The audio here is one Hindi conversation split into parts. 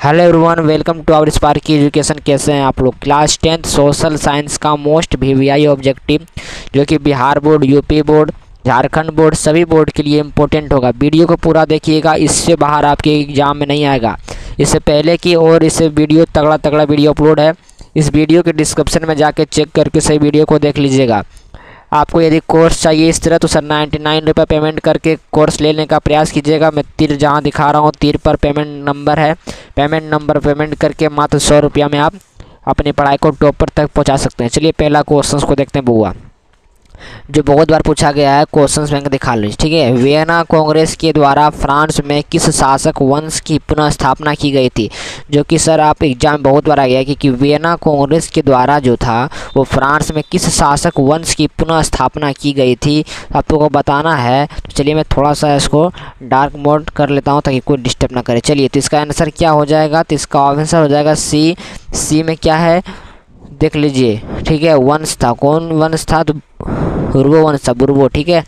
Hello everyone, welcome to our Sparky education. कैसे हैं आप लोग? क्लास 10th सोशल साइंस का मोस्ट वीवीआई ऑब्जेक्टिव जो कि Bihar board, UP board, Jharkhand board, सभी बोर्ड के लिए इम्पोर्टेंट होगा। वीडियो को पूरा देखिएगा, इससे बाहर आपके एग्जाम में नहीं आएगा। इससे पहले की और इससे वीडियो तगड़ा वीडियो अपलोड है। इस वीडियो के डिस्क्रिप्शन में जाके चेक करके सही वीडियो को देख लीजिएगा। आपको यदि कोर्स चाहिए इस तरह तो सर 99 रुपये पेमेंट करके कोर्स लेने का प्रयास कीजिएगा। मैं तीर जहां दिखा रहा हूं, तीर पर पेमेंट नंबर है। पेमेंट करके मात्र 100 रुपया में आप अपनी पढ़ाई को टॉपर तक पहुंचा सकते हैं। चलिए पहला क्वेश्चन को देखते हैं बुआ, जो बहुत बार पूछा गया है। क्वेश्चन बैंक दिखा लीजिए, ठीक है। वियना कांग्रेस के द्वारा फ्रांस में किस शासक वंश की पुनः स्थापना की गई थी? जो कि सर आप एग्जाम बहुत बार आ गया कि वियना कांग्रेस के द्वारा जो था वो फ्रांस में किस शासक वंश की पुनः स्थापना की गई थी, आपको बताना है। तो चलिए मैं थोड़ा सा इसको डार्क मोड कर लेता हूँ ताकि कोई डिस्टर्ब ना करे। चलिए तो इसका आंसर क्या हो जाएगा? तो इसका आंसर हो जाएगा सी में क्या है देख लीजिए, ठीक है। वंश था, कौन वंश था? तो बुर्बो वंश था, बुर्बो, ठीक है,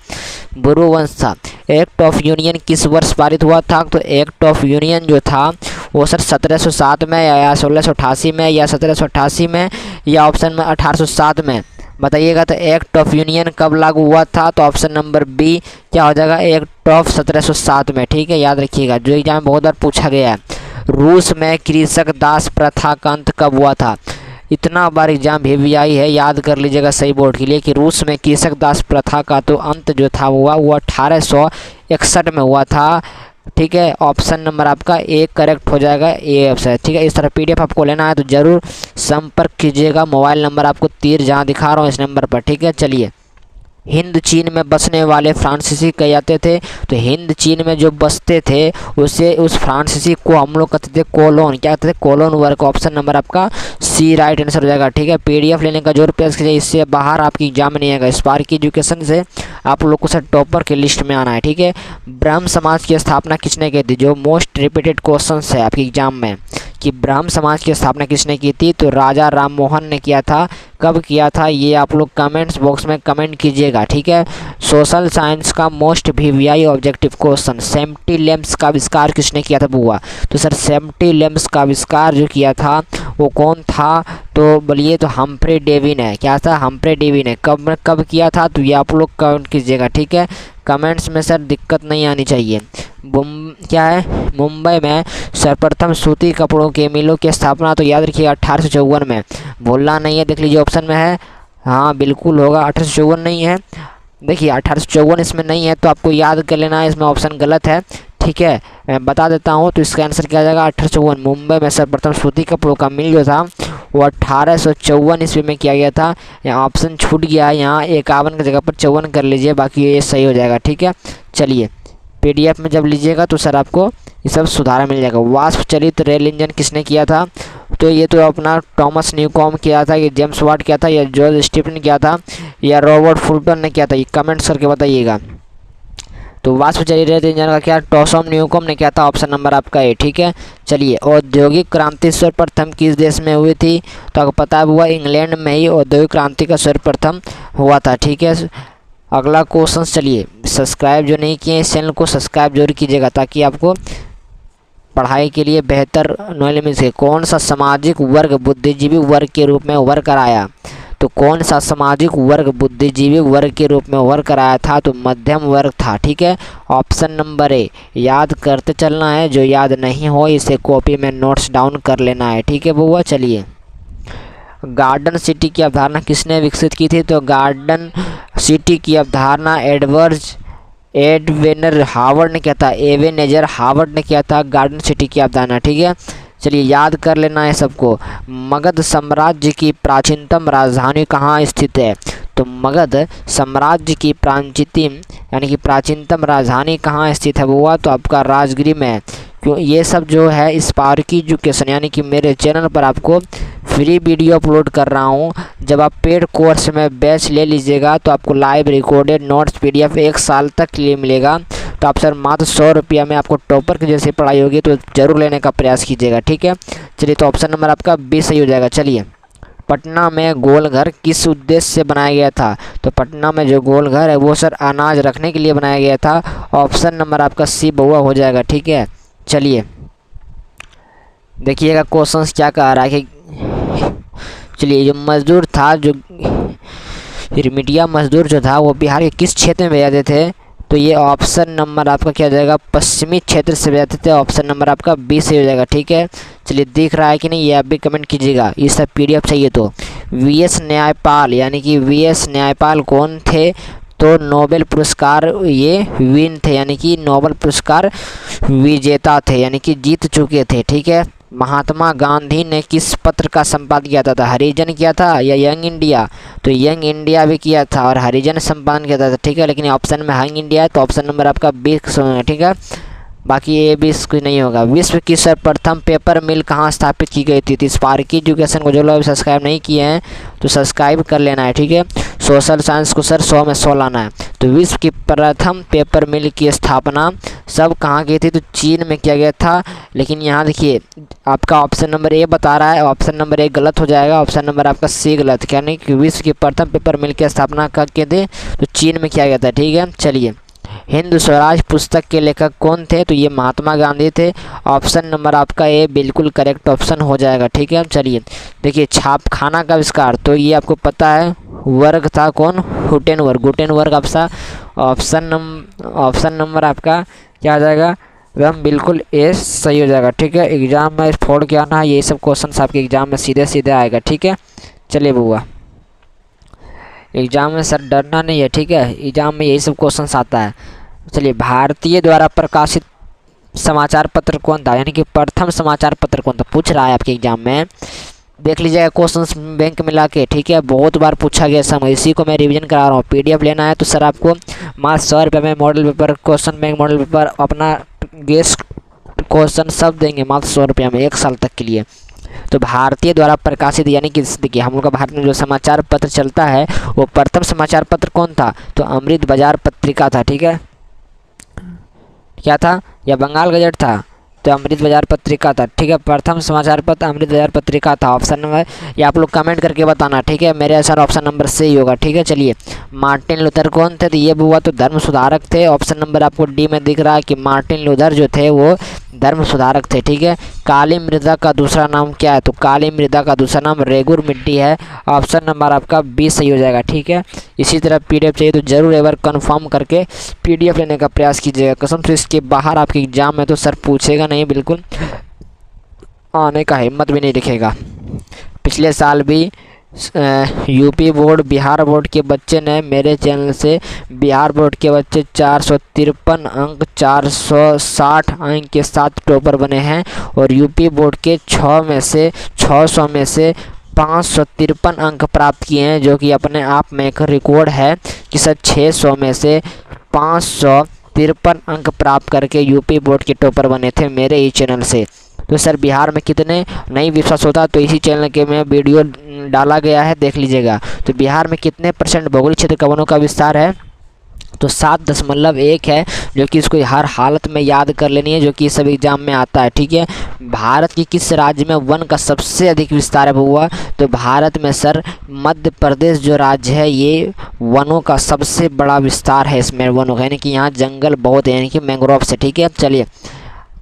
बुर्बो वंश था। एक्ट ऑफ यूनियन किस वर्ष पारित हुआ था? तो एक्ट ऑफ यूनियन जो था वो सर 1707 में या 1688 में या 1788 में या ऑप्शन में 1807 में बताइएगा। तो एक्ट ऑफ यूनियन कब लागू हुआ था? तो ऑप्शन नंबर बी क्या हो जाएगा? एक्ट ऑफ 1707 में, ठीक है, याद रखिएगा। जो एग्जाम में बहुत बार पूछा गया है। रूस में कृषक दास प्रथा का अंत कब हुआ था? इतना बार एग्जाम वीवीआई है, याद कर लीजिएगा सही बोर्ड के लिए कि रूस में कृषक दास प्रथा का तो अंत जो था वो 1861 में हुआ था, ठीक है। ऑप्शन नंबर आपका ए करेक्ट हो जाएगा, ए ऑप्शन, ठीक है। इस तरह पीडीएफ आपको लेना है तो ज़रूर संपर्क कीजिएगा। मोबाइल नंबर आपको तीर जहां दिखा रहा हूँ इस नंबर पर, ठीक है। चलिए, हिंद चीन में बसने वाले फ्रांसीसी कहे जाते थे। तो हिंद चीन में जो बसते थे उस फ्रांसीसी को हम लोग कहते थे कोलोन, क्या कहते थे? कोलोन वर्ग। ऑप्शन नंबर आपका सी राइट आंसर हो जाएगा, ठीक है। पीडीएफ लेने का जरूर प्रयास कीजिए, इससे बाहर आपकी एग्जाम में नहीं आएगा। स्पार्की एजुकेशन से आप लोग को सर टॉपर की लिस्ट में आना है, ठीक है। ब्रह्म समाज की स्थापना किसने की थी? जो मोस्ट रिपीटेड क्वेश्चन है आपके एग्जाम में कि ब्रह्म समाज की स्थापना किसने की थी? तो राजा राम मोहन ने किया था। कब किया था ये आप लोग कमेंट्स बॉक्स में कमेंट कीजिएगा, ठीक है। सोशल साइंस का most VVI objective question, safety lamps का आविष्कार किसने किया था बुआ? तो सर सेफ्टी लैंप्स का आविष्कार जो किया था वो कौन था? तो बोलिए, तो हम्फ्री डेवी ने। क्या था? हम्फ्री डेवी ने। कब किया था? तो ये आप लोग कमेंट कीजिएगा, ठीक है। कमेंट्स में सर दिक्कत नहीं आनी चाहिए। क्या है? मुंबई में सर्वप्रथम सूती कपड़ों के मिलों की स्थापना तो याद रखिए 1854 में, भूलना नहीं है। देख लीजिए ऑप्शन में है, हाँ बिल्कुल होगा। 1854 नहीं है, देखिए 1854 इसमें नहीं है तो आपको याद कर लेना है, इसमें ऑप्शन गलत है, ठीक है। मैं बता देता हूँ तो इसका आंसर क्या आ जाएगा? 1854। मुंबई में सर्वप्रथम सूती कपड़ों का मिल जो था वो 1854 ईस्वी में किया गया था। यहाँ ऑप्शन छूट गया है, यहाँ 51 की जगह पर 54 कर लीजिए, बाकी ये सही हो जाएगा, ठीक है। चलिए पीडीएफ में जब लीजिएगा तो सर आपको ये सब सुधार मिल जाएगा। वाष्प चलित रेल इंजन किसने किया था? तो ये तो अपना थॉमस न्यूकॉम्ब किया था, ये जेम्स वाट किया था, या जॉर्ज स्टीफन किया था, या रॉबर्ट फुल्टन ने किया था? ये कमेंट्स करके बताइएगा। तो वाष्प चलित रेल इंजन का क्या थॉमस न्यूकॉम्ब ने किया था? ऑप्शन नंबर आपका ए, ठीक है। चलिए, औद्योगिक क्रांति सर्वप्रथम किस देश में हुई थी? तो आपको पता हुआ इंग्लैंड में ही औद्योगिक क्रांति का सर्वप्रथम हुआ था, ठीक है। अगला क्वेश्चन, चलिए सब्सक्राइब जो नहीं किए इस चैनल को सब्सक्राइब जरूर कीजिएगा ताकि आपको पढ़ाई के लिए बेहतर नॉलेज मिल सके। कौन सा सामाजिक वर्ग बुद्धिजीवी वर्ग के रूप में उभर कर आया? तो कौन सा सामाजिक वर्ग बुद्धिजीवी वर्ग के रूप में उभर कर आया था? तो मध्यम वर्ग था, ठीक है। ऑप्शन नंबर ए, याद करते चलना है, जो याद नहीं हो इसे कॉपी में नोट्स डाउन कर लेना है, ठीक है बुआ। चलिए, गार्डन सिटी की अवधारणा किसने विकसित की थी? तो गार्डन सिटी की अवधारणा एडवेनर हावर्ड ने किया था, एवेनेजर हावर्ड ने किया था गार्डन सिटी की अवधारणा, ठीक है। चलिए याद कर लेना है सबको। मगध साम्राज्य की प्राचीनतम राजधानी कहाँ स्थित है? तो मगध साम्राज्य की प्राचीनतम राजधानी कहाँ स्थित है बुआ? तो आपका राजगिरी में। क्यों ये सब जो है स्पार्की एजुकेशन यानी कि मेरे चैनल पर आपको फ्री वीडियो अपलोड कर रहा हूँ। जब आप पेड कोर्स में बैच ले लीजिएगा तो आपको लाइव रिकॉर्डेड नोट्स पीडीएफ 1 साल तक के लिए मिलेगा। तो आप सर मात्र 100 रुपया में आपको टॉपर की जैसी पढ़ाई होगी तो ज़रूर लेने का प्रयास कीजिएगा, ठीक है। चलिए, तो ऑप्शन नंबर आपका बी सही हो जाएगा। चलिए, पटना में गोलघर किस उद्देश्य से बनाया गया था? तो पटना में जो गोलघर है वो सर अनाज रखने के लिए बनाया गया था। ऑप्शन नंबर आपका सी बुआ हो जाएगा, ठीक है। चलिए देखिएगा क्वेश्चंस क्या कह रहा है कि चलिए, जो मजदूर था, जो रिमिटिया मजदूर जो था वो बिहार के किस क्षेत्र में भेजे जाते थे? तो ये ऑप्शन नंबर आपका क्या हो जाएगा? पश्चिमी क्षेत्र से भेजे जाते थे। ऑप्शन नंबर आपका बी सही हो जाएगा। ठीक है, चलिए दिख रहा है कि नहीं ये आप भी कमेंट कीजिएगा। ये सब PDF चाहिए तो VS न्यायपाल, यानी कि VS न्यायपाल कौन थे? तो नोबेल पुरस्कार ये विन थे, यानी कि नोबेल पुरस्कार विजेता थे, यानी कि जीत चुके थे। ठीक है, महात्मा गांधी ने किस पत्र का संपादन किया था? हरिजन किया था या यंग इंडिया? तो यंग इंडिया भी किया था और हरिजन संपादन किया था। ठीक है, लेकिन ऑप्शन में यंग इंडिया है तो ऑप्शन नंबर आपका 20 है। ठीक है, बाकी ये भी कुछ नहीं होगा। विश्व की सर्वप्रथम पेपर मिल कहाँ स्थापित की गई थी? स्पार्की एजुकेशन को जो लोग सब्सक्राइब नहीं किए हैं तो सब्सक्राइब कर लेना है। ठीक है, सोशल साइंस को सर 100 में 100 लाना है। तो विश्व की प्रथम पेपर मिल की स्थापना सब कहाँ की थी? तो चीन में किया गया था। लेकिन यहाँ देखिए आपका ऑप्शन नंबर ए बता रहा है, ऑप्शन नंबर ए गलत हो जाएगा। ऑप्शन नंबर आपका सी गलत, यानी कि विश्व की प्रथम पेपर मिल की स्थापना कब किए थे? तो चीन में किया गया था। ठीक है, चलिए, हिंद स्वराज पुस्तक के लेखक कौन थे? तो ये महात्मा गांधी थे। ऑप्शन नंबर आपका ए बिल्कुल करेक्ट ऑप्शन हो जाएगा। ठीक है, चलिए देखिए, छापखाना का आविष्कार, तो ये आपको पता है वर्ग था कौन? गुटेनबर्ग। गुटेनबर्ग आपका ऑप्शन नंबर आपका क्या आ जाएगा? एकदम बिल्कुल ए सही हो जाएगा। ठीक है, एग्जाम में फोड़ के आना है, यही सब क्वेश्चन आपके एग्जाम में सीधे सीधे आएगा। ठीक है, चलिए बुआ, एग्जाम में सर डरना नहीं है। ठीक है, एग्जाम में यही सब क्वेश्चन आता है। चलिए, भारतीय द्वारा प्रकाशित समाचार पत्र कौन था? यानी कि प्रथम समाचार पत्र कौन था पूछ रहा है आपके एग्जाम में। देख लीजिएगा क्वेश्चंस बैंक मिला के। ठीक है, बहुत बार पूछा गया समय, इसी को मैं रिवीजन करा रहा हूँ। PDF लेना है तो सर आपको मात्र 100 रुपये में model paper, question bank model paper, अपना गेस्ट क्वेश्चन सब देंगे मात्र 100 रुपये में 1 साल तक के लिए। तो भारतीय द्वारा प्रकाशित, यानी कि देखिए हम लोग का भारत में जो समाचार पत्र चलता है वो प्रथम समाचार पत्र कौन था? तो अमृत बाजार पत्रिका था। ठीक है, क्या था? या बंगाल गजट था? तो अमृत बाजार पत्रिका था। ठीक है, प्रथम समाचार पत्र अमृत बाजार पत्रिका था। ऑप्शन नंबर ये आप लोग कमेंट करके बताना। ठीक है, मेरे अनुसार ऑप्शन नंबर से ही होगा। ठीक है, चलिए, मार्टिन लूथर कौन थे? तो ये बुआ तो धर्म सुधारक थे। ऑप्शन नंबर आपको डी में दिख रहा है कि मार्टिन लूथर जो थे वो धर्म सुधारक थे। ठीक है, काली मृदा का दूसरा नाम क्या है? तो काली मृदा का दूसरा नाम रेगुर मिट्टी है। ऑप्शन नंबर आपका 20 सही हो जाएगा। ठीक है, इसी तरह PDF चाहिए तो जरूर एक बार कन्फर्म करके PDF लेने का प्रयास कीजिएगा। कसम से इसके बाहर आपके एग्जाम में तो सर पूछेगा नहीं, बिल्कुल आने का हिम्मत भी नहीं दिखेगा। पिछले साल भी UP बोर्ड, बिहार बोर्ड के बच्चे ने मेरे चैनल से बिहार बोर्ड के बच्चे 453 अंक 460 अंक के साथ टॉपर बने हैं और UP बोर्ड के 600 में से 553 अंक प्राप्त किए हैं, जो कि अपने आप में एक रिकॉर्ड है कि सर 600 में से 553 अंक प्राप्त करके UP बोर्ड के टॉपर बने थे मेरे ही चैनल से। तो सर बिहार में कितने नहीं विश्वास होता तो इसी चैनल के में वीडियो डाला गया है, देख लीजिएगा। तो बिहार में कितने % भौगोलिक क्षेत्र का वनों का विस्तार है? तो 7.1 है, जो कि इसको हर हालत में याद कर लेनी है, जो कि सब एग्जाम में आता है। ठीक है, भारत के किस राज्य में वन का सबसे अधिक विस्तार है हुआ? तो भारत में सर मध्य प्रदेश जो राज्य है ये वनों का सबसे बड़ा विस्तार है इसमें वनों का, यानी कि यहाँ जंगल बहुत है, यानी कि मैंग्रोव से। ठीक है, चलिए,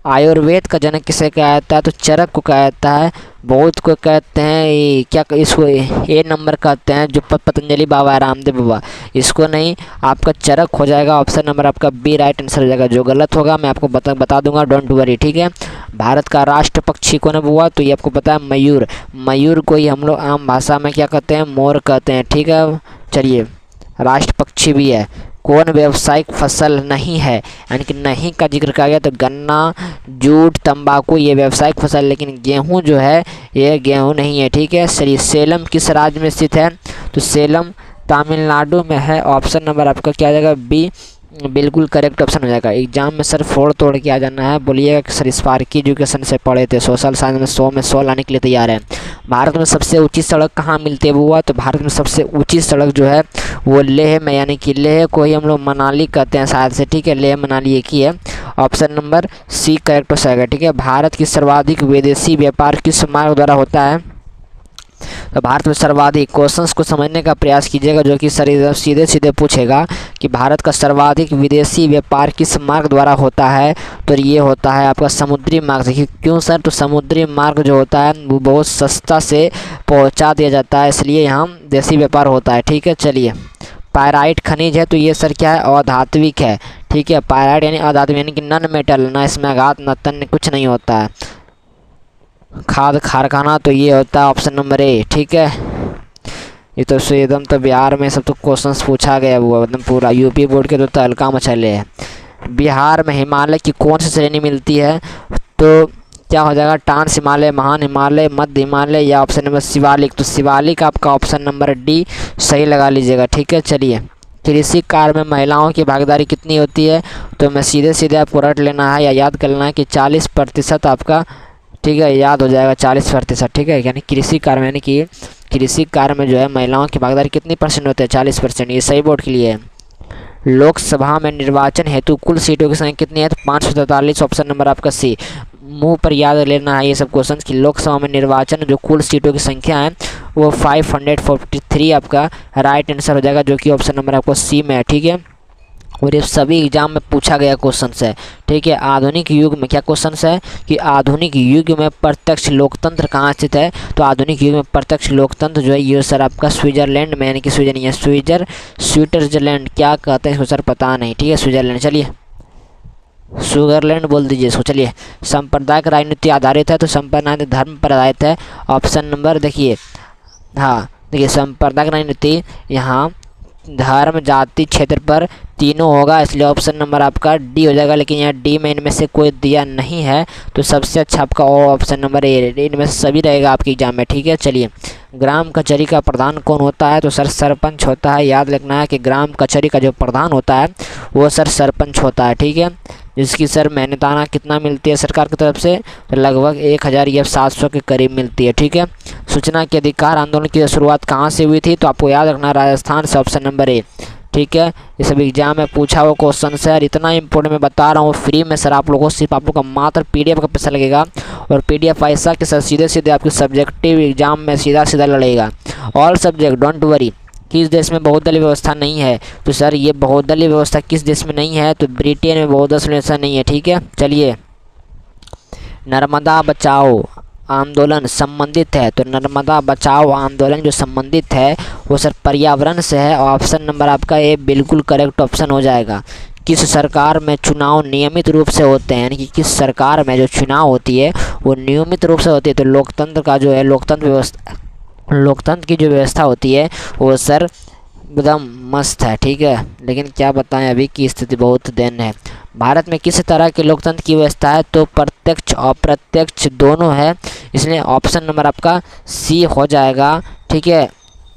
आयुर्वेद का जनक किसे कहा जाता है? तो चरक को कहा जाता है। बहुत को कहते हैं क्या, इसको ए नंबर कहते हैं, जो पतंजलि बाबा है, रामदेव बाबा, इसको नहीं, आपका चरक हो जाएगा। ऑप्शन नंबर आपका बी राइट आंसर हो जाएगा। जो गलत होगा मैं आपको बता दूंगा, डोंट वरी। ठीक है, भारत का राष्ट्र पक्षी कौन है बुआ? तो ये आपको पता है मयूर। मयूर को ही हम लोग आम भाषा में क्या कहते हैं? मोर कहते हैं। ठीक है, चलिए, राष्ट्र पक्षी भी है। कौन व्यावसायिक फसल नहीं है? यानी कि नहीं का जिक्र किया गया तो गन्ना, जूट, तंबाकू ये व्यावसायिक फसल, लेकिन गेहूं जो है ये गेहूं नहीं है। ठीक है, चलिए, सेलम किस राज्य में स्थित है? तो सेलम तमिलनाडु में है। ऑप्शन नंबर आपका क्या आ जाएगा? बी बिल्कुल करेक्ट ऑप्शन हो जाएगा। एग्जाम में सर फोड़ तोड़ के आ जाना है, बोलिएगा कि सर स्पार्की एजुकेशन से पढ़े थे, सोशल साइंस में 100 में 100 लाने के लिए तैयार है। भारत में सबसे ऊंची सड़क कहाँ मिलती है हुआ? तो भारत में सबसे ऊंची सड़क जो है वो लेह में, यानी कि लेह को ही हम लोग मनाली कहते हैं शायद से। ठीक है, लेह मनाली एक ही है। ऑप्शन नंबर सी करेक्ट हो जाएगा। ठीक है, भारत की सर्वाधिक विदेशी व्यापार किस मार्ग द्वारा होता है? तो भारत में सर्वाधिक क्वेश्चंस को समझने का प्रयास कीजिएगा, जो कि सर सीधे सीधे पूछेगा कि भारत का सर्वाधिक विदेशी व्यापार किस मार्ग द्वारा होता है, तो ये होता है आपका समुद्री मार्ग से। क्यों सर? तो समुद्री मार्ग जो होता है वो बहुत सस्ता से पहुंचा दिया जाता है, इसलिए यहाँ देशी व्यापार होता है। ठीक है, चलिए। पायराइट खनिज है, तो ये सर क्या है? अधात्विक है। ठीक है, पायराइट यानी अधात्विक यानी कि नन मेटल, ना इसमें आघात ना तन्य, कुछ नहीं होता है। खाद कारखाना, तो ये होता है ऑप्शन नंबर ए। ठीक है, ये तो एकदम तो बिहार में सब तो क्वेश्चंस पूछा गया वो एकदम पूरा, यूपी बोर्ड के तो तहलका मचले है। बिहार में हिमालय की कौन सी श्रेणी मिलती है, तो क्या हो जाएगा? टांस हिमालय, महान हिमालय, मध्य हिमालय या ऑप्शन नंबर शिवालिक। तो शिवालिक आपका ऑप्शन नंबर डी सही लगा लीजिएगा। ठीक है, चलिए। कृषि कार्य में महिलाओं की भागीदारी कितनी होती है, तो मैं सीधे सीधे आपको रट लेना है या याद कर लेना है कि 40% आपका, ठीक है, याद हो जाएगा 40%। ठीक है, यानी कृषि कार्य में, यानी कि कृषि कार्य में जो है महिलाओं की भागीदारी कितनी परसेंट होती है? 40%। ये सही बोर्ड के लिए है। लोकसभा में निर्वाचन हेतु कुल सीटों की संख्या कितनी है, तो 543, ऑप्शन नंबर आपका सी। मुंह पर याद लेना है ये सब क्वेश्चन कि लोकसभा में निर्वाचन जो कुल सीटों की संख्या है वो 543 आपका राइट आंसर हो जाएगा, जो कि ऑप्शन नंबर आपको सी में है। ठीक है, और ये सभी एग्जाम में पूछा गया क्वेश्चन है। ठीक है, आधुनिक युग में क्या क्वेश्चन है कि आधुनिक युग में प्रत्यक्ष लोकतंत्र कहाँ स्थित है, तो आधुनिक युग में प्रत्यक्ष लोकतंत्र जो है ये सर आपका स्विट्जरलैंड में, यानी कि स्विट्जरलैंड क्या कहते हैं इसको सर पता नहीं। ठीक है, स्विट्जरलैंड, चलिए स्विट्जरलैंड बोल दीजिए इसको। चलिए, सांप्रदायिक राजनीति आधारित है, तो सांप्रदायिक धर्म पर आधारित है। ऑप्शन नंबर देखिए, हाँ देखिए, सांप्रदायिक राजनीति यहाँ धर्म जाति क्षेत्र पर तीनों होगा, इसलिए ऑप्शन नंबर आपका डी हो जाएगा। लेकिन यहाँ डी में इनमें से कोई दिया नहीं है, तो सबसे अच्छा आपका ऑप्शन नंबर ए, इनमें से सभी रहेगा आपके एग्जाम में। ठीक है, चलिए। ग्राम कचहरी का प्रधान कौन होता है, तो सर सरपंच होता है। याद रखना है कि ग्राम कचहरी का जो प्रधान होता है वो सर सरपंच होता है। ठीक है, जिसकी सर मेहनताना कितना मिलती है सरकार की तरफ से, तो लगभग 1000 या 700 के करीब मिलती है। ठीक है, सूचना के अधिकार आंदोलन की शुरुआत कहाँ से हुई थी, तो आपको याद रखना राजस्थान से, ऑप्शन नंबर ए। ठीक है, ये सब एग्जाम में पूछा हुआ क्वेश्चन है और इतना इंपॉर्टेंट मैं बता रहा हूँ फ्री में सर। आप लोगों को सिर्फ आप लोग का मात्र PDF का पैसा लगेगा, और PDF ऐसा कि सर सीधे सीधे आपके सब्जेक्टिव एग्जाम में सीधा सीधा लड़ेगा। All subject, don't worry. किस देश में बहुदलीय व्यवस्था नहीं है, तो सर ये बहुदलीय व्यवस्था किस देश में नहीं है, तो ब्रिटेन में बहुदलीय व्यवस्था नहीं है। ठीक है, चलिए। नर्मदा बचाओ आंदोलन संबंधित है, तो नर्मदा बचाओ आंदोलन जो संबंधित है वो सर पर्यावरण से है। ऑप्शन नंबर आपका ए बिल्कुल करेक्ट ऑप्शन हो जाएगा। किस सरकार में चुनाव नियमित रूप से होते हैं, यानी कि किस सरकार में जो चुनाव होती है वो नियमित रूप से होती है, तो लोकतंत्र का जो है लोकतंत्र की जो व्यवस्था होती है वो सर एकदम मस्त है। ठीक है, लेकिन क्या बताएं अभी की स्थिति बहुत दैन है। भारत में किस तरह के लोकतंत्र की व्यवस्था है, तो प्रत्यक्ष अप्रत्यक्ष दोनों है, इसलिए ऑप्शन नंबर आपका सी हो जाएगा। ठीक है,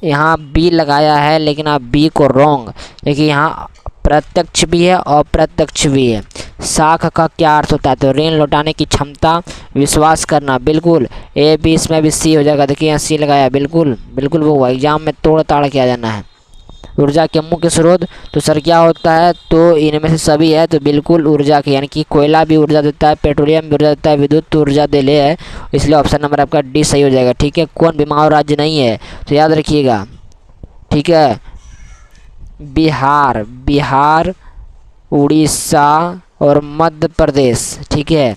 यहाँ बी लगाया है लेकिन आप बी को रॉन्ग, देखिए यहाँ प्रत्यक्ष भी है अप्रत्यक्ष भी है। साख का क्या अर्थ होता है, तो ऋण लौटाने की क्षमता, विश्वास करना, बिल्कुल ए बी, इसमें भी सी हो जाएगा। देखिए यहाँ सी लगाया, बिल्कुल बिल्कुल वो एग्जाम में तोड़ ताड़ किया जाना है। ऊर्जा के मुख्य स्रोत, तो सर क्या होता है, तो इनमें से सभी है, तो बिल्कुल ऊर्जा के, यानी कि कोयला भी ऊर्जा देता है, पेट्रोलियम भी ऊर्जा देता है, विद्युत ऊर्जा दे ले है, इसलिए ऑप्शन नंबर आपका डी सही हो जाएगा। ठीक है, कौन बीमार राज्य नहीं है, तो याद रखिएगा। ठीक है, बिहार, उड़ीसा और मध्य प्रदेश। ठीक है,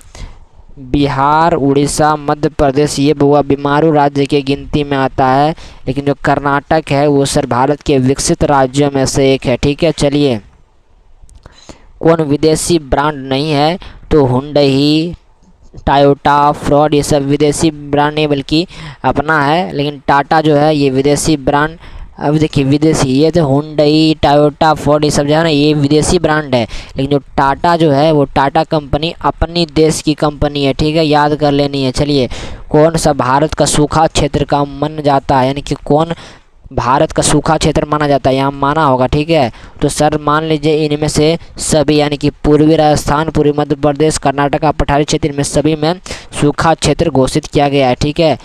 बिहार, उड़ीसा, मध्य प्रदेश ये बुआ बीमारू राज्य के गिनती में आता है, लेकिन जो कर्नाटक है वो सर भारत के विकसित राज्यों में से एक है। ठीक है, चलिए। कौन विदेशी ब्रांड नहीं है, तो हुंडई, टोयोटा, फोर्ड ये सब विदेशी ब्रांड नहीं बल्कि अपना है, लेकिन टाटा जो है ये विदेशी ब्रांड। अब देखिए विदेशी, ये तो हुंडई, टोयोटा, फोर्ड ये सब जो है ना ये विदेशी ब्रांड है, लेकिन जो टाटा जो है वो टाटा कंपनी अपनी देश की कंपनी है। ठीक है, याद कर लेनी है। चलिए, कौन सा भारत का सूखा क्षेत्र का माना जाता है, यानी कि कौन भारत का सूखा क्षेत्र माना जाता है, यहाँ माना होगा। ठीक है, तो सर मान लीजिए इनमें से सभी, यानी कि पूर्वी राजस्थान, पूर्वी मध्य प्रदेश, कर्नाटक, पठारी क्षेत्र में सभी में सूखा क्षेत्र घोषित किया गया है। ठीक है,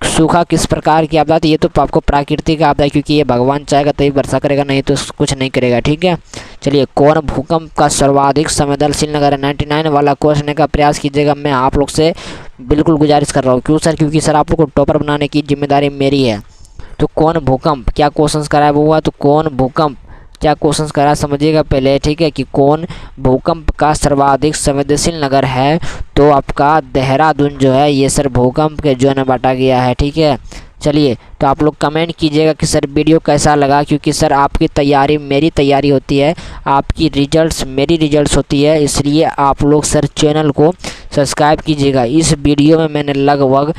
सूखा किस प्रकार की आपदा, तो ये तो आपको प्राकृतिक आपदा है, क्योंकि ये भगवान चाहेगा तभी वर्षा करेगा, नहीं तो कुछ नहीं करेगा। ठीक है, चलिए। कौन भूकंप का सर्वाधिक संवेदनशील नगर है, 99 वाला क्वेश्चन का प्रयास कीजिएगा। मैं आप लोग से बिल्कुल गुजारिश कर रहा हूँ। क्यों सर? क्योंकि सर आप लोग को टॉपर बनाने की जिम्मेदारी मेरी है। तो कौन भूकंप क्या क्वेश्चंस कराया हुआ, तो कौन भूकंप क्या क्वेश्चंस करा समझिएगा पहले, ठीक है, कि कौन भूकंप का सर्वाधिक संवेदनशील नगर है। तो आपका देहरादून जो है ये सर भूकंप के जोन में बांटा गया है, ठीक है। चलिए, तो आप लोग कमेंट कीजिएगा कि सर वीडियो कैसा लगा, क्योंकि सर आपकी तैयारी मेरी तैयारी होती है, आपकी रिजल्ट्स मेरी रिजल्ट्स होती है, इसलिए आप लोग सर चैनल को सब्सक्राइब कीजिएगा। इस वीडियो में मैंने लगभग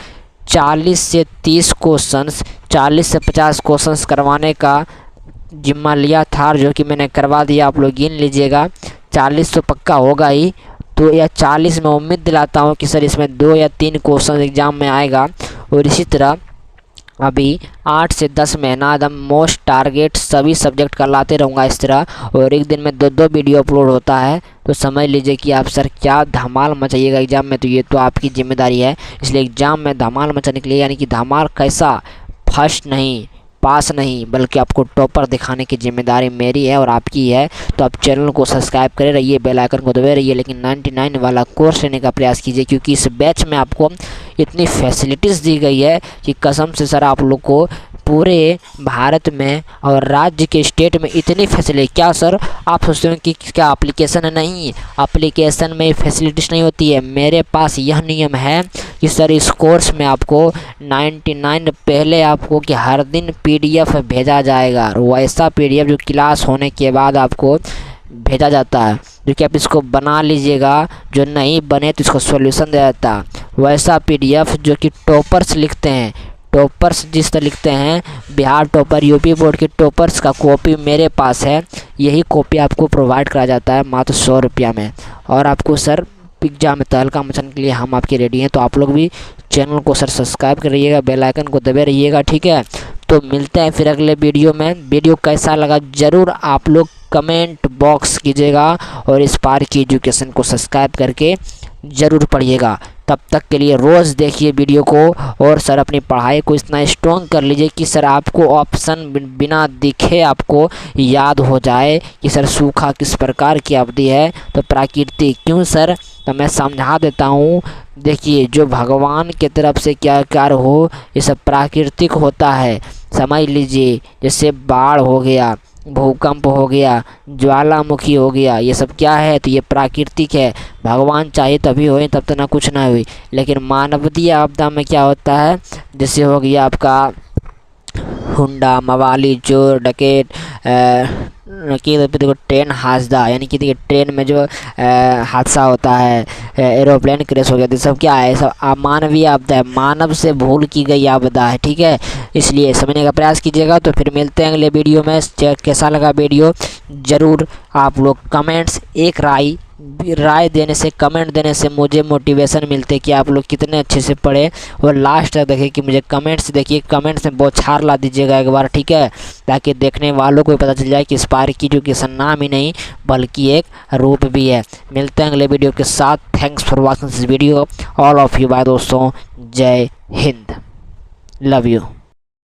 40 से 30 क्वेश्चंस 40 से 50 क्वेश्चंस करवाने का जिम्मा लिया था, जो कि मैंने करवा दिया। आप लोग गिन लीजिएगा, 40 तो पक्का होगा ही। तो या 40 में उम्मीद दिलाता हूँ कि सर इसमें 2 या 3 क्वेश्चन एग्ज़ाम में आएगा। और इसी तरह अभी 8 से 10 महीना एकदम मोस्ट टारगेट सभी सब्जेक्ट का लाते रहूँगा इस तरह। और एक दिन में 2-2 वीडियो अपलोड होता है, तो समझ लीजिए कि आप सर क्या धमाल मचाइएगा एग्ज़ाम में। तो ये तो आपकी जिम्मेदारी है, इसलिए एग्ज़ाम में धमाल मचाने के लिए, यानी कि धमाल कैसा, फर्स्ट नहीं पास नहीं बल्कि आपको टॉपर दिखाने की जिम्मेदारी मेरी है और आपकी है। तो आप चैनल को सब्सक्राइब करे रहिए, बेल आइकन को दबे रहिए, लेकिन 99 वाला कोर्स लेने का प्रयास कीजिए, क्योंकि इस बैच में आपको इतनी फैसिलिटीज़ दी गई है कि कसम से सर आप लोग को पूरे भारत में और राज्य के स्टेट में इतनी फैसिलिटी। क्या सर आप सोचते हो कि क्या एप्लीकेशन है? नहीं, एप्लीकेशन में फैसिलिटीज़ नहीं होती है। मेरे पास यह नियम है कि सर इस कोर्स में आपको 99 पहले आपको कि हर दिन PDF भेजा जाएगा, और वैसा PDF जो क्लास होने के बाद आपको भेजा जाता है, जो कि आप इसको बना लीजिएगा। जो नहीं बने तो इसको सॉल्यूशन दे जाता है। वैसा PDF जो कि टॉपर्स लिखते हैं, टॉपर्स जिस तरह लिखते हैं, बिहार टॉपर, यूपी बोर्ड के टॉपर्स का कॉपी मेरे पास है। यही कॉपी आपको प्रोवाइड करा जाता है मात्र 100 रुपया में। और आपको सर एग्जाम में तहलका मचाने के लिए हम आपके रेडी हैं। तो आप लोग भी चैनल को सर सब्सक्राइब कर रहिएगा, बेल आइकन को दबे रहिएगा, ठीक है। तो मिलते हैं फिर अगले वीडियो में। वीडियो कैसा लगा ज़रूर आप लोग कमेंट बॉक्स कीजिएगा, और स्पार्क एजुकेशन को सब्सक्राइब करके ज़रूर पढ़िएगा। तब तक के लिए रोज़ देखिए वीडियो को, और सर अपनी पढ़ाई को इतना स्ट्रॉन्ग कर लीजिए कि सर आपको ऑप्शन बिना दिखे आपको याद हो जाए कि सर सूखा किस प्रकार की अवधि है, तो प्राकृतिक क्यों सर। तो मैं समझा देता हूँ, देखिए जो भगवान की तरफ से क्या कार्य हो ये सब प्राकृतिक होता है, समझ लीजिए। जैसे बाढ़ हो गया, भूकंप हो गया, ज्वालामुखी हो गया, ये सब क्या है, तो ये प्राकृतिक है। भगवान चाहे तभी होए, तब तो ना कुछ ना हुई। लेकिन मानवीय आपदा में क्या होता है, जैसे हो गया आपका हुंडा, मवाली, चोर, डकैत, कि देखो ट्रेन हादसा, यानी कि देखिए ट्रेन में जो हादसा होता है, एरोप्लेन क्रैश हो गया, तो सब क्या है, सब अमानवीय आपदा है, मानव से भूल की गई आपदा है, ठीक है। इसलिए समझने का प्रयास कीजिएगा। तो फिर मिलते हैं अगले वीडियो में। कैसा लगा वीडियो ज़रूर आप लोग कमेंट्स, एक राय देने से, कमेंट देने से मुझे मोटिवेशन मिलते कि आप लोग कितने अच्छे से पढ़े। और लास्ट तक देखिए कि मुझे कमेंट्स देखिए, कमेंट्स में बौछार ला दीजिएगा एक बार, ठीक है, ताकि देखने वालों को पता चल जाए कि स्पार्क एजुकेशन नाम ही नहीं बल्कि एक रूप भी है। मिलते हैं अगले वीडियो के साथ। Thanks for watching this video all of you. Bye दोस्तों, जय हिंद, लव यू।